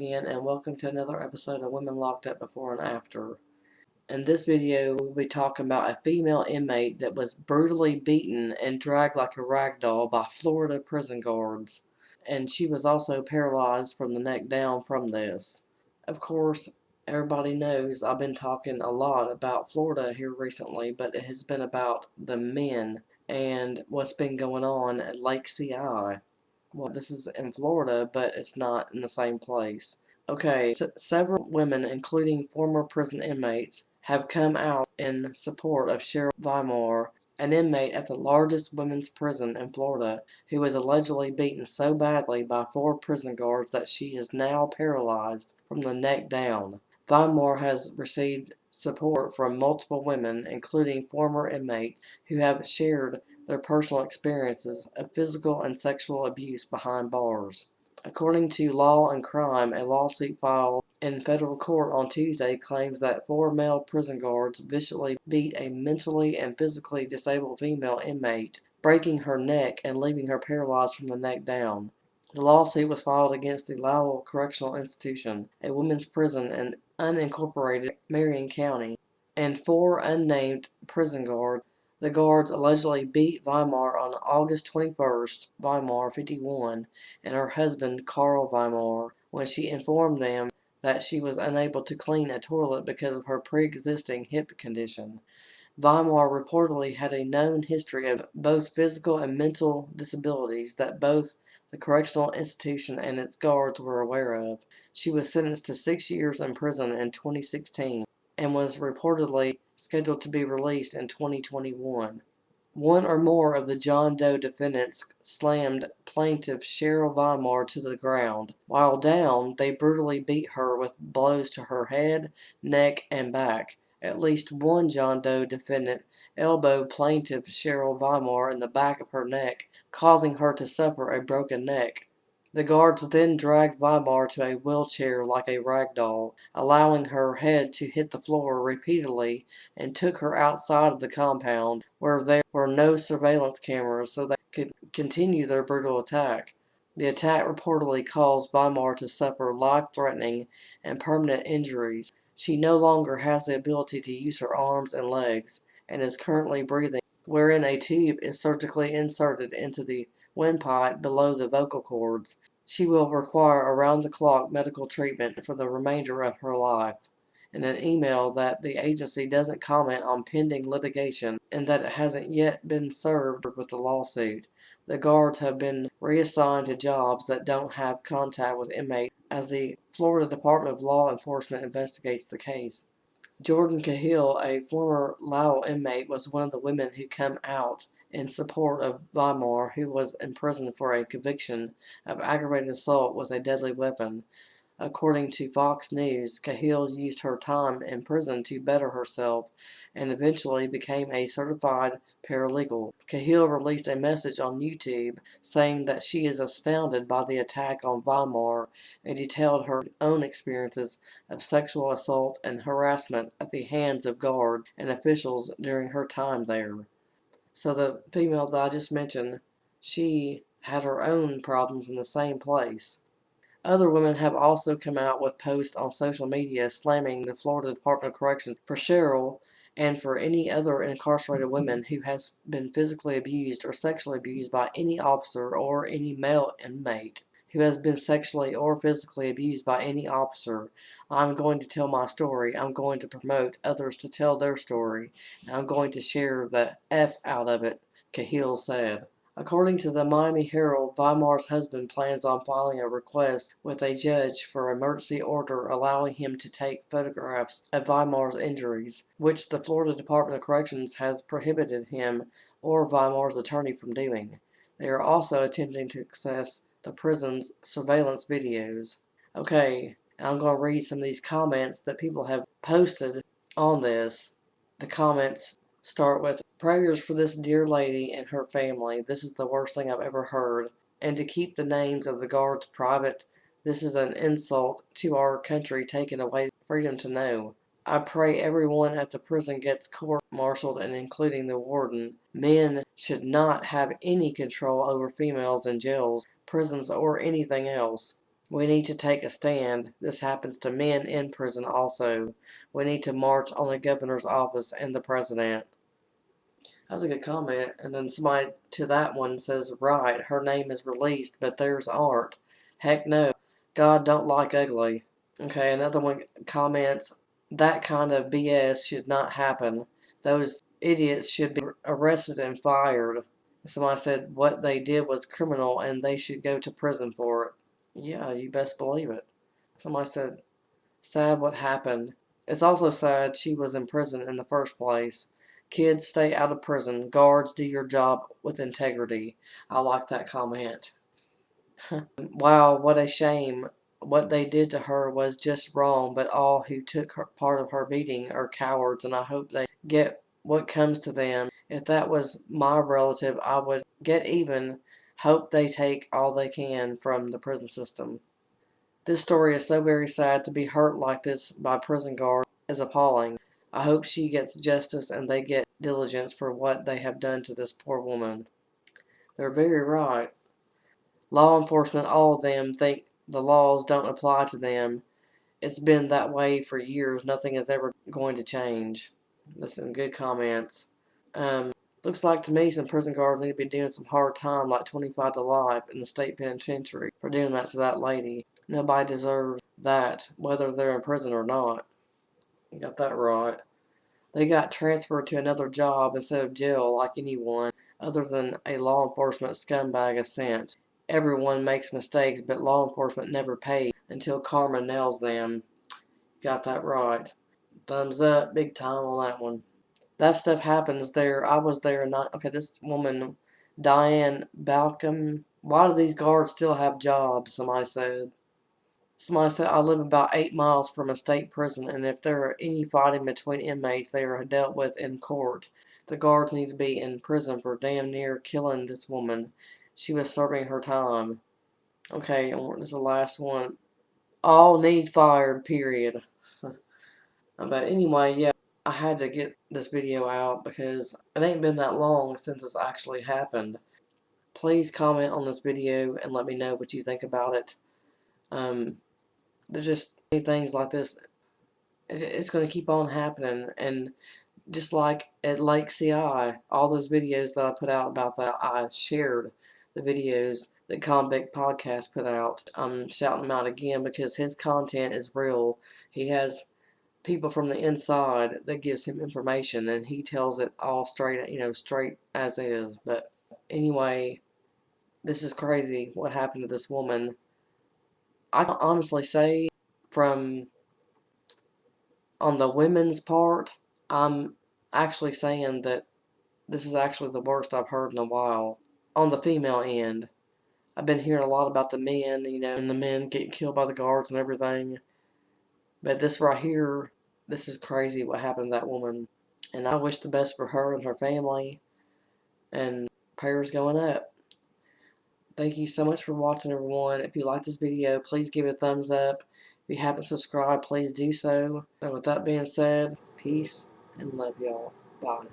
again, and welcome to another episode of Women Locked Up Before and After. In this video, we'll be talking about a female inmate that was brutally beaten and dragged like a rag doll by Florida prison guards. And she was also paralyzed from the neck down from this. Of course, everybody knows I've been talking a lot about Florida here recently, but it has been about the men and what's been going on at Lake CI. Well, this is in Florida, but it's not in the same place. Okay, several women, including former prison inmates, have come out in support of Cheryl Weimar, an inmate at the largest women's prison in Florida, who was allegedly beaten so badly by 4 prison guards that she is now paralyzed from the neck down. Weimar has received support from multiple women, including former inmates, who have shared their personal experiences of physical and sexual abuse behind bars. According to Law and Crime, a lawsuit filed in federal court on Tuesday claims that 4 male prison guards viciously beat a mentally and physically disabled female inmate, breaking her neck and leaving her paralyzed from the neck down. The lawsuit was filed against the Lowell Correctional Institution, a women's prison in unincorporated Marion County, and 4 unnamed prison guards. The guards allegedly beat Weimar on August 21st, Weimar, 51, and her husband, Carl Weimar, when she informed them that she was unable to clean a toilet because of her pre-existing hip condition. Weimar reportedly had a known history of both physical and mental disabilities that both the correctional institution and its guards were aware of. She was sentenced to 6 years in prison in 2016 and was reportedly scheduled to be released in 2021. One or more of the John Doe defendants slammed plaintiff Cheryl Weimar to the ground. While down, they brutally beat her with blows to her head, neck, and back. At least one John Doe defendant elbowed plaintiff Cheryl Weimar in the back of her neck, causing her to suffer a broken neck. The guards then dragged Weimar to a wheelchair like a rag doll, allowing her head to hit the floor repeatedly, and took her outside of the compound, where there were no surveillance cameras, so they could continue their brutal attack. The attack reportedly caused Weimar to suffer life-threatening and permanent injuries. She no longer has the ability to use her arms and legs, and is currently breathing, wherein a tube is surgically inserted into the windpipe below the vocal cords. She will require around-the-clock medical treatment for the remainder of her life. In an email that the agency doesn't comment on pending litigation and that it hasn't yet been served with the lawsuit. The guards have been reassigned to jobs that don't have contact with inmates as the Florida Department of Law Enforcement investigates the case. Jordan Cahill, a former Lowell inmate, was one of the women who came out in support of Weimar, who was in prison for a conviction of aggravated assault with a deadly weapon. According to Fox News, Cahill used her time in prison to better herself and eventually became a certified paralegal. Cahill released a message on YouTube saying that she is astounded by the attack on Weimar and detailed her own experiences of sexual assault and harassment at the hands of guards and officials during her time there. So the female that I just mentioned, she had her own problems in the same place. Other women have also come out with posts on social media slamming the Florida Department of Corrections for Cheryl and for any other incarcerated women who has been physically abused or sexually abused by any officer or any male inmate who has been sexually or physically abused by any officer. I'm going to tell my story. I'm going to promote others to tell their story. And I'm going to share the F out of it, Cahill said. According to the Miami Herald, Weimar's husband plans on filing a request with a judge for an emergency order allowing him to take photographs of Weimar's injuries, which the Florida Department of Corrections has prohibited him or Weimar's attorney from doing. They are also attempting to access the prison's surveillance videos. Okay, I'm going to read some of these comments that people have posted on this. The comments start with, "Prayers for this dear lady and her family. This is the worst thing I've ever heard. And to keep the names of the guards private, this is an insult to our country, taking away freedom to know. I pray everyone at the prison gets court-martialed, and including the warden. Men should not have any control over females in jails, prisons, or anything else. We need to take a stand. This happens to men in prison also. We need to march on the governor's office and the president. That was a good comment. And then somebody to that one says, right, her name is released, but theirs aren't. Heck no. God don't like ugly. Okay, another one comments, that kind of BS should not happen. Those idiots should be arrested and fired. Somebody said what they did was criminal and they should go to prison for it. Yeah, you best believe it. Somebody said, sad what happened. It's also sad she was in prison in the first place. Kids, stay out of prison. Guards, do your job with integrity. I like that comment. Wow, what a shame. What they did to her was just wrong, but all who took part of her beating are cowards, and I hope they get what comes to them. If that was my relative, I would get even. Hope they take all they can from the prison system. This story is so very sad. To be hurt like this by prison guards is appalling. I hope she gets justice and they get diligence for what they have done to this poor woman. They're very right. Law enforcement, all of them, think the laws don't apply to them. It's been that way for years. Nothing is ever going to change. Listen, good comments. Looks like to me some prison guards need to be doing some hard time, like 25 to life in the state penitentiary for doing that to that lady. Nobody deserves that, whether they're in prison or not. You got that right. They got transferred to another job instead of jail like anyone other than a law enforcement scumbag is sent. Everyone makes mistakes, but law enforcement never pays until karma nails them. Got that right. Thumbs up, big time on that one. That stuff happens there. I was there not. Okay, this woman, Diane Balcom. Why do these guards still have jobs? Somebody said, I live about 8 miles from a state prison, and if there are any fighting between inmates, they are dealt with in court. The guards need to be in prison for damn near killing this woman. She was serving her time. Okay, and this is the last one. All need fired, period. But anyway, yeah, I had to get this video out because it ain't been that long since it's actually happened. Please comment on this video and let me know what you think about it. There's just many things like this. It's going to keep on happening, and just like at Lake CI, all those videos that I put out about that, I shared the videos that Convict Podcast put out. I'm shouting him out again because his content is real. He has people from the inside that gives him information, and he tells it all straight, straight as is. But anyway, this is crazy what happened to this woman. I can honestly say, from on the women's part, I'm actually saying that this is actually the worst I've heard in a while. On the female end, I've been hearing a lot about the men, and the men getting killed by the guards and everything. But this right here, this is crazy what happened to that woman. And I wish the best for her and her family. And prayers going up. Thank you so much for watching, everyone. If you like this video, please give it a thumbs up. If you haven't subscribed, please do so. And with that being said, peace and love y'all. Bye.